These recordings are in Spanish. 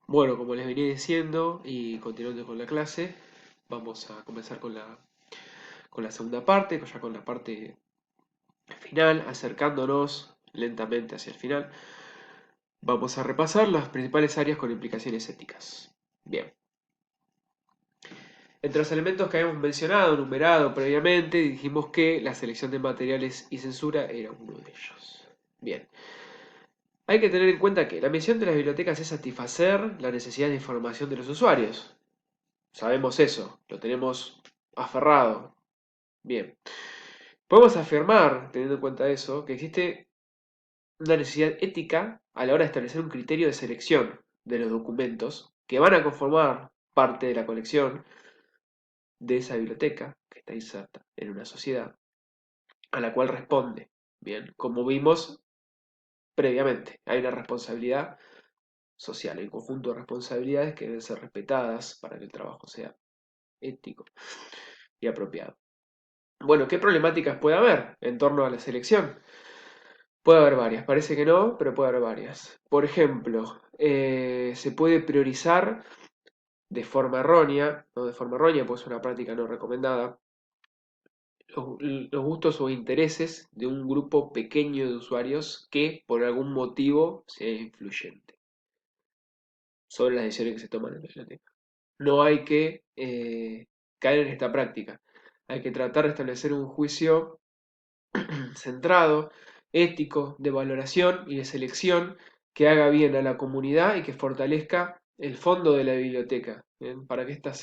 Bueno, como les venía diciendo y continuando con la clase, vamos a comenzar con la segunda parte, ya con la parte final, acercándonos lentamente hacia el final. Vamos a repasar las principales áreas con implicaciones éticas. Bien, entre los elementos que habíamos mencionado, numerado previamente, dijimos que la selección de materiales y censura era uno de ellos. Bien, hay que tener en cuenta que la misión de las bibliotecas es satisfacer la necesidad de información de los usuarios. Sabemos eso, lo tenemos aferrado. Bien. Podemos afirmar, teniendo en cuenta eso, que existe una necesidad ética a la hora de establecer un criterio de selección de los documentos que van a conformar parte de la colección de esa biblioteca que está inserta en una sociedad a la cual responde. Bien, como vimos previamente, hay una responsabilidad social, hay un conjunto de responsabilidades que deben ser respetadas para que el trabajo sea ético y apropiado. Bueno, ¿qué problemáticas puede haber en torno a la selección? Puede haber varias, parece que no, pero puede haber varias. Por ejemplo, se puede priorizar de forma errónea, no de forma errónea, pues es una práctica no recomendada, los gustos o intereses de un grupo pequeño de usuarios que por algún motivo sea influyente sobre las decisiones que se toman en la biblioteca. No hay que caer en esta práctica. Hay que tratar de establecer un juicio centrado, ético, de valoración y de selección que haga bien a la comunidad y que fortalezca el fondo de la biblioteca, ¿bien? Para que ésta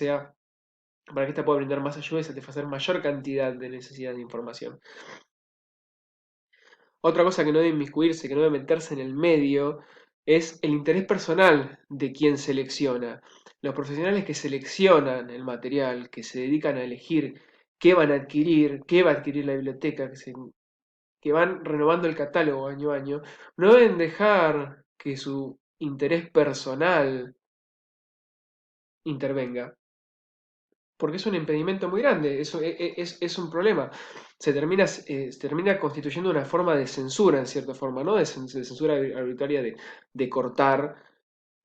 pueda brindar más ayuda y satisfacer mayor cantidad de necesidad de información. Otra cosa que no debe inmiscuirse, que no debe meterse en el medio, es el interés personal de quien selecciona. Los profesionales que seleccionan el material, que se dedican a elegir qué van a adquirir, qué va a adquirir la biblioteca, que van renovando el catálogo año a año, no deben dejar que su interés personal intervenga, porque es un impedimento muy grande, es un problema. Se termina constituyendo una forma de censura, en cierta forma, no de censura arbitraria de cortar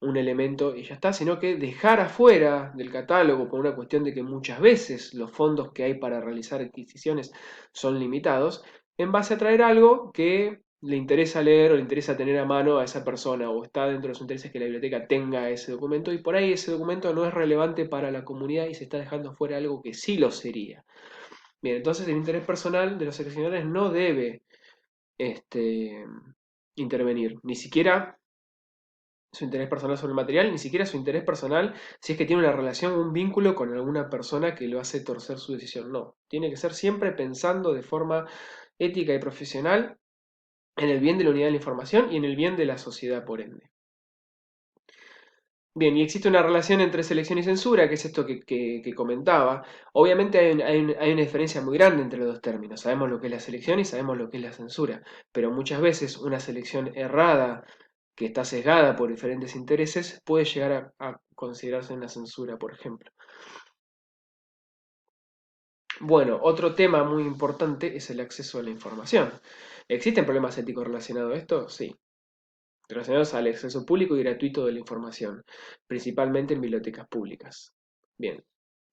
un elemento y ya está, sino que dejar afuera del catálogo por una cuestión de que muchas veces los fondos que hay para realizar adquisiciones son limitados, en base a traer algo que le interesa leer o le interesa tener a mano a esa persona o está dentro de sus intereses que la biblioteca tenga ese documento y por ahí ese documento no es relevante para la comunidad y se está dejando fuera algo que sí lo sería. Bien, entonces el interés personal de los seleccionadores no debe este, intervenir, ni siquiera su interés personal sobre el material, ni siquiera su interés personal si es que tiene una relación, un vínculo con alguna persona que lo hace torcer su decisión. No, tiene que ser siempre pensando de forma ética y profesional en el bien de la unidad de la información y en el bien de la sociedad por ende. Bien, y existe una relación entre selección y censura, que es esto que comentaba. Obviamente hay una diferencia muy grande entre los dos términos. Sabemos lo que es la selección y sabemos lo que es la censura, pero muchas veces una selección errada que está sesgada por diferentes intereses, puede llegar a considerarse una censura, por ejemplo. Bueno, otro tema muy importante es el acceso a la información. ¿Existen problemas éticos relacionados a esto? Sí, relacionados al acceso público y gratuito de la información, principalmente en bibliotecas públicas. Bien,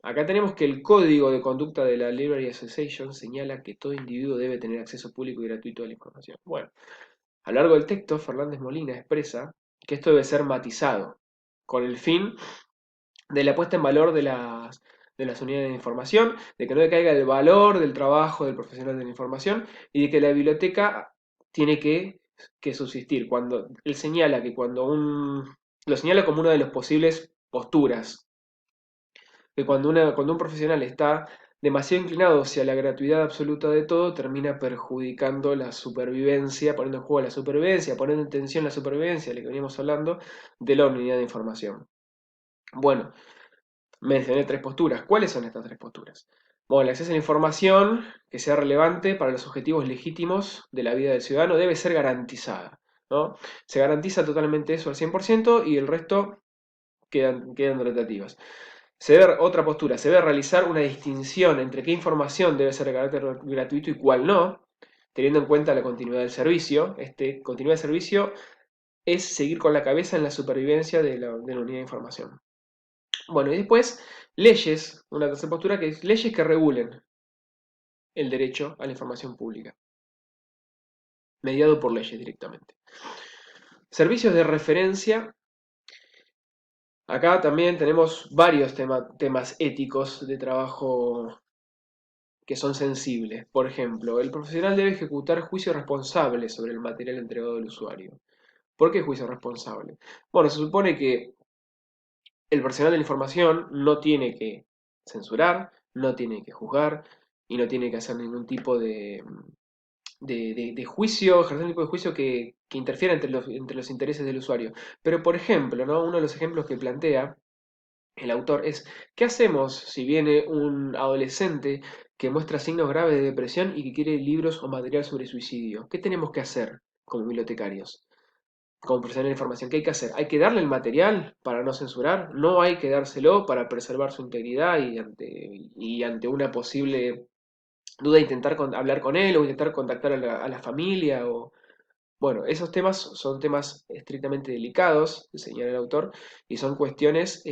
acá tenemos que el código de conducta de la Library Association señala que todo individuo debe tener acceso público y gratuito a la información. Bueno, a lo largo del texto, Fernández Molina expresa que esto debe ser matizado, con el fin de la puesta en valor de las unidades de información, de que no decaiga el valor del trabajo del profesional de la información y de que la biblioteca tiene que subsistir. Cuando él señala que lo señala como una de las posibles posturas, que cuando un profesional está demasiado inclinado hacia la gratuidad absoluta de todo, termina perjudicando la supervivencia, poniendo en juego la supervivencia, poniendo en tensión la supervivencia, de la que veníamos hablando, de la unidad de información. Bueno, mencioné tres posturas. ¿Cuáles son estas tres posturas? Bueno, el acceso a la información que sea relevante para los objetivos legítimos de la vida del ciudadano debe ser garantizada, ¿no? Se garantiza totalmente eso al 100% y el resto quedan tratativas. Otra postura, se debe realizar una distinción entre qué información debe ser de carácter gratuito y cuál no, teniendo en cuenta la continuidad del servicio. Continuidad de servicio es seguir con la cabeza en la supervivencia de la unidad de información. Bueno, y después, leyes, una tercera postura que es leyes que regulen el derecho a la información pública, mediado por leyes directamente. Servicios de referencia. Acá también tenemos varios temas éticos de trabajo que son sensibles. Por ejemplo, el profesional debe ejecutar juicio responsable sobre el material entregado al usuario. ¿Por qué juicio responsable? Bueno, se supone que el profesional de la información no tiene que censurar, no tiene que juzgar y no tiene que hacer ningún tipo de juicio, ejercer un tipo de juicio que interfiera entre los intereses del usuario. Pero, por ejemplo, ¿no? Uno de los ejemplos que plantea el autor es, ¿qué hacemos si viene un adolescente que muestra signos graves de depresión y que quiere libros o material sobre suicidio? ¿Qué tenemos que hacer como bibliotecarios? Como profesional de información, ¿qué hay que hacer? ¿Hay que darle el material para no censurar? ¿No hay que dárselo para preservar su integridad y ante una posible duda intentar hablar con él o intentar contactar a la familia? Bueno, esos temas son temas estrictamente delicados, señala el autor, y son cuestiones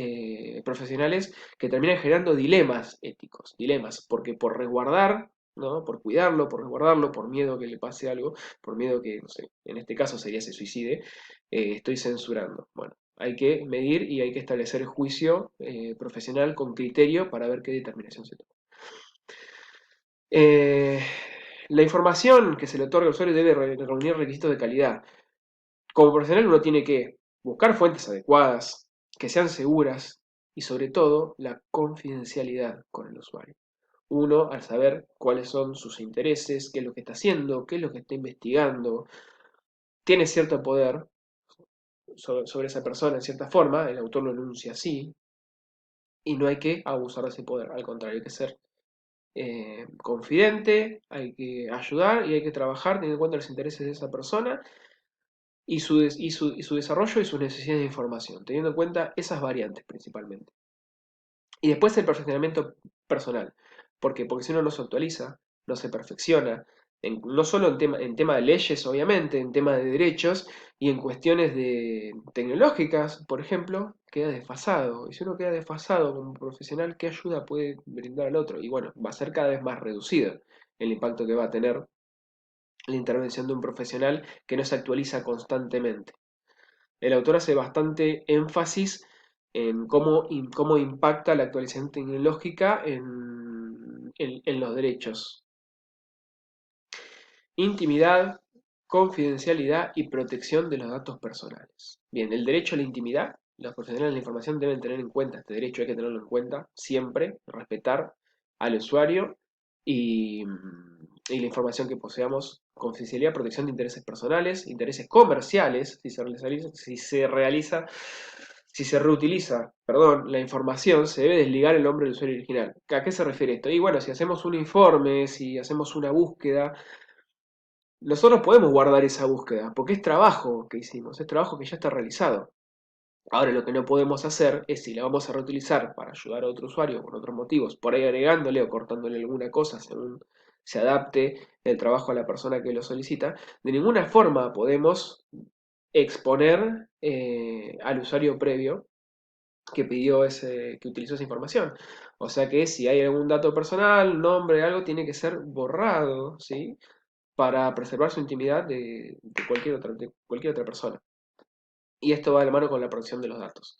profesionales que terminan generando dilemas éticos, dilemas, porque por resguardar, ¿no? Por cuidarlo, por resguardarlo, por miedo que le pase algo, por miedo que, no sé, en este caso sería se suicide, estoy censurando. Bueno, hay que medir y hay que establecer el juicio profesional con criterio para ver qué determinación se toma. Eh, la información que se le otorga al usuario debe reunir requisitos de calidad. Como profesional uno tiene que buscar fuentes adecuadas, que sean seguras y sobre todo la confidencialidad con el usuario. Uno, al saber cuáles son sus intereses, qué es lo que está haciendo, qué es lo que está investigando, tiene cierto poder sobre esa persona en cierta forma, el autor lo enuncia así, y no hay que abusar de ese poder, al contrario, hay que ser confidente, hay que ayudar y hay que trabajar teniendo en cuenta los intereses de esa persona y su desarrollo y sus necesidades de información, teniendo en cuenta esas variantes principalmente. Y después el perfeccionamiento personal. ¿Por qué? Porque si uno no se actualiza, no se perfecciona, no solo en tema de leyes, obviamente, en tema de derechos y en cuestiones tecnológicas, por ejemplo, queda desfasado. Y si uno queda desfasado como profesional, ¿qué ayuda puede brindar al otro? Y bueno, va a ser cada vez más reducido el impacto que va a tener la intervención de un profesional que no se actualiza constantemente. El autor hace bastante énfasis en cómo impacta la actualización tecnológica en los derechos. Intimidad, confidencialidad y protección de los datos personales. Bien, el derecho a la intimidad, los profesionales de la información deben tener en cuenta este derecho, hay que tenerlo en cuenta siempre, respetar al usuario y la información que poseamos, confidencialidad, protección de intereses personales, intereses comerciales, si se reutiliza, perdón, la información, se debe desligar el nombre del usuario original. ¿A qué se refiere esto? Y bueno, si hacemos un informe, si hacemos una búsqueda, nosotros podemos guardar esa búsqueda, porque es trabajo que hicimos, es trabajo que ya está realizado. Ahora lo que no podemos hacer es si la vamos a reutilizar para ayudar a otro usuario por otros motivos, por ahí agregándole o cortándole alguna cosa según se adapte el trabajo a la persona que lo solicita, de ninguna forma podemos exponer al usuario previo que utilizó esa información. O sea que si hay algún dato personal, nombre, algo, tiene que ser borrado, ¿sí? Para preservar su intimidad de cualquier otra persona. Y esto va de la mano con la protección de los datos.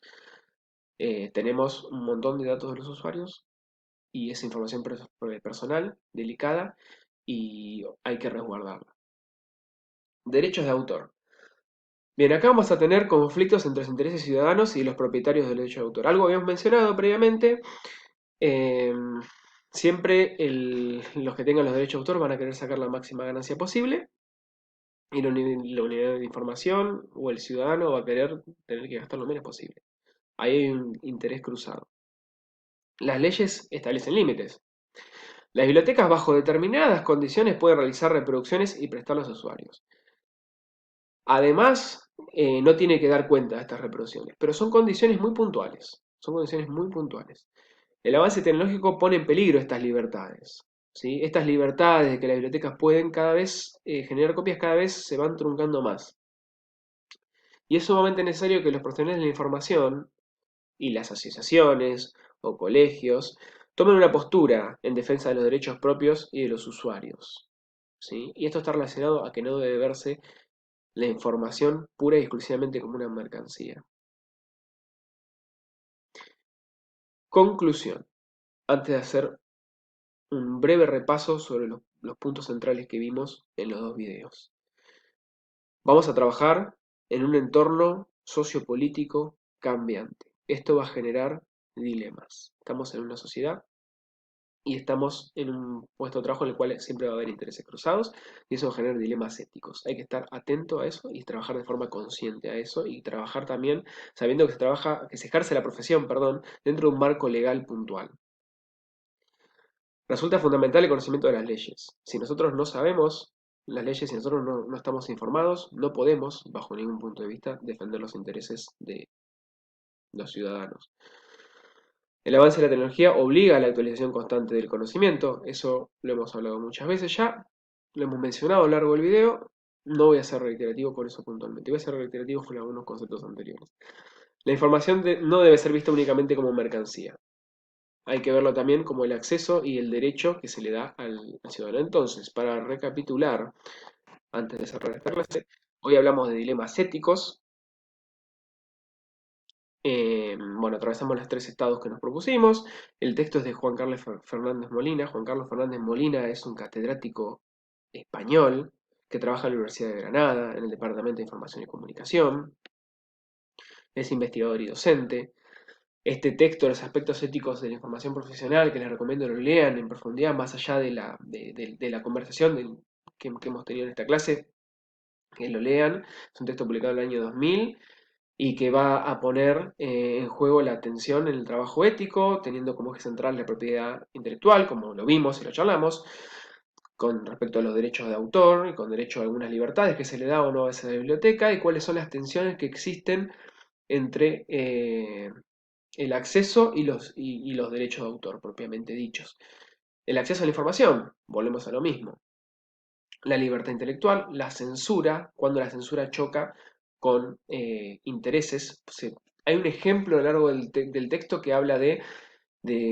Tenemos un montón de datos de los usuarios y esa información personal, delicada, y hay que resguardarla. Derechos de autor. Bien, acá vamos a tener conflictos entre los intereses ciudadanos y los propietarios del derecho de autor. Algo habíamos mencionado previamente. eh, Siempre los que tengan los derechos de autor van a querer sacar la máxima ganancia posible. Y la unidad de información o el ciudadano va a querer tener que gastar lo menos posible. Ahí hay un interés cruzado. Las leyes establecen límites. Las bibliotecas bajo determinadas condiciones pueden realizar reproducciones y prestarlas a usuarios. Además, no tiene que dar cuenta de estas reproducciones, pero son condiciones muy puntuales. Son condiciones muy puntuales. El avance tecnológico pone en peligro estas libertades. ¿Sí? Estas libertades de que las bibliotecas pueden cada vez generar copias cada vez se van truncando más. Y es sumamente necesario que los profesionales de la información y las asociaciones o colegios tomen una postura en defensa de los derechos propios y de los usuarios, ¿sí? Y esto está relacionado a que no debe verse la información pura y exclusivamente como una mercancía. Conclusión, antes de hacer un breve repaso sobre los puntos centrales que vimos en los dos videos. Vamos a trabajar en un entorno sociopolítico cambiante. Esto va a generar dilemas. Estamos en una sociedad y estamos en un puesto de trabajo en el cual siempre va a haber intereses cruzados y eso va a generar dilemas éticos. Hay que estar atento a eso y trabajar de forma consciente a eso y trabajar también sabiendo que se trabaja, que se ejerce la profesión, perdón, dentro de un marco legal puntual. Resulta fundamental el conocimiento de las leyes. Si nosotros no sabemos las leyes, si nosotros no estamos informados, no podemos, bajo ningún punto de vista, defender los intereses de los ciudadanos. El avance de la tecnología obliga a la actualización constante del conocimiento, eso lo hemos hablado muchas veces ya, lo hemos mencionado a lo largo del video, no voy a ser reiterativo con eso puntualmente, voy a ser reiterativo con algunos conceptos anteriores. La información no debe ser vista únicamente como mercancía, hay que verlo también como el acceso y el derecho que se le da al ciudadano. Entonces, para recapitular, antes de cerrar esta clase, hoy hablamos de dilemas éticos. Bueno, atravesamos los tres estados que nos propusimos. El texto es de Juan Carlos Fernández Molina. Juan Carlos Fernández Molina es un catedrático español que trabaja en la Universidad de Granada, en el Departamento de Información y Comunicación. Es investigador y docente. Este texto, los aspectos éticos de la información profesional, que les recomiendo lo lean en profundidad, más allá de la conversación que hemos tenido en esta clase, que lo lean. Es un texto publicado en el año 2000 y que va a poner en juego la atención en el trabajo ético, teniendo como eje central la propiedad intelectual, como lo vimos y lo charlamos, con respecto a los derechos de autor y con derecho a algunas libertades que se le da o no a esa biblioteca, y cuáles son las tensiones que existen entre el acceso y los derechos de autor propiamente dichos. El acceso a la información, volvemos a lo mismo. La libertad intelectual, la censura, cuando la censura choca con intereses. Hay un ejemplo a lo largo del texto que habla de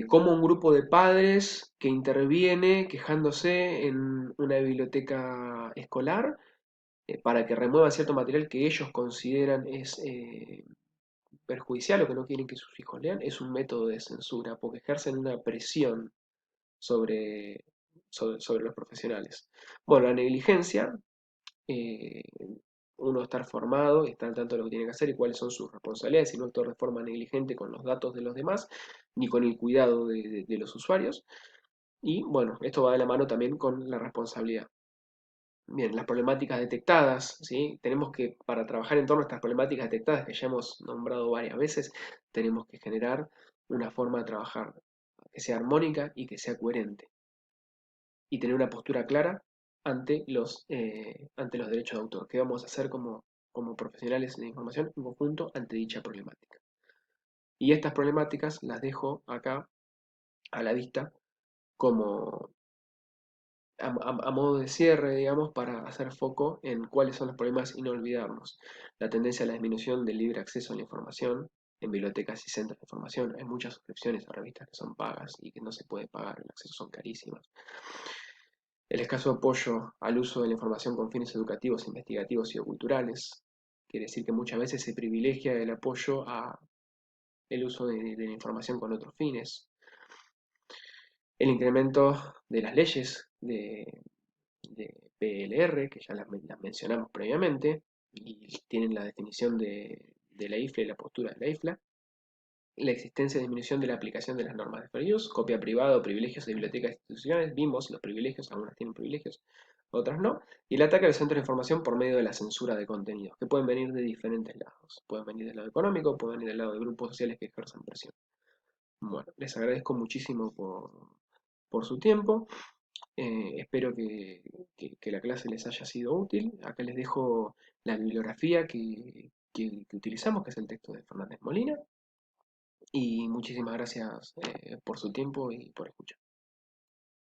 cómo un grupo de padres que interviene quejándose en una biblioteca escolar para que remuevan cierto material que ellos consideran es perjudicial o que no quieren que sus hijos lean, es un método de censura, porque ejercen una presión sobre, sobre los profesionales. Bueno, la negligencia, eh, uno estar formado y estar al tanto de lo que tiene que hacer y cuáles son sus responsabilidades y no actuar de forma negligente con los datos de los demás ni con el cuidado de los usuarios. Y bueno, esto va de la mano también con la responsabilidad. Bien, las problemáticas detectadas, ¿sí? Tenemos que, para trabajar en torno a estas problemáticas detectadas que ya hemos nombrado varias veces, tenemos que generar una forma de trabajar que sea armónica y que sea coherente. Y tener una postura clara ante los derechos de autor. ¿Qué vamos a hacer como profesionales de información en conjunto ante dicha problemática? Y estas problemáticas las dejo acá a la vista como a modo de cierre, digamos, para hacer foco en cuáles son los problemas y no olvidarnos. La tendencia a la disminución del libre acceso a la información en bibliotecas y centros de información. Hay muchas suscripciones a revistas que son pagas y que no se puede pagar, el acceso son carísimas. El escaso apoyo al uso de la información con fines educativos, investigativos y o culturales. Quiere decir que muchas veces se privilegia el apoyo a el uso de la información con otros fines. El incremento de las leyes de PLR, que ya las mencionamos previamente, y tienen la definición de la IFLA y la postura de la IFLA. La existencia y disminución de la aplicación de las normas de fair use, copia privada o privilegios de bibliotecas institucionales, vimos los privilegios, algunas tienen privilegios, otras no, y el ataque al centro de información por medio de la censura de contenidos, que pueden venir de diferentes lados, pueden venir del lado económico, pueden venir del lado de grupos sociales que ejercen presión. Bueno, les agradezco muchísimo por su tiempo. Espero que la clase les haya sido útil. Acá les dejo la bibliografía que utilizamos, que es el texto de Fernández Molina. Y muchísimas gracias por su tiempo y por escuchar.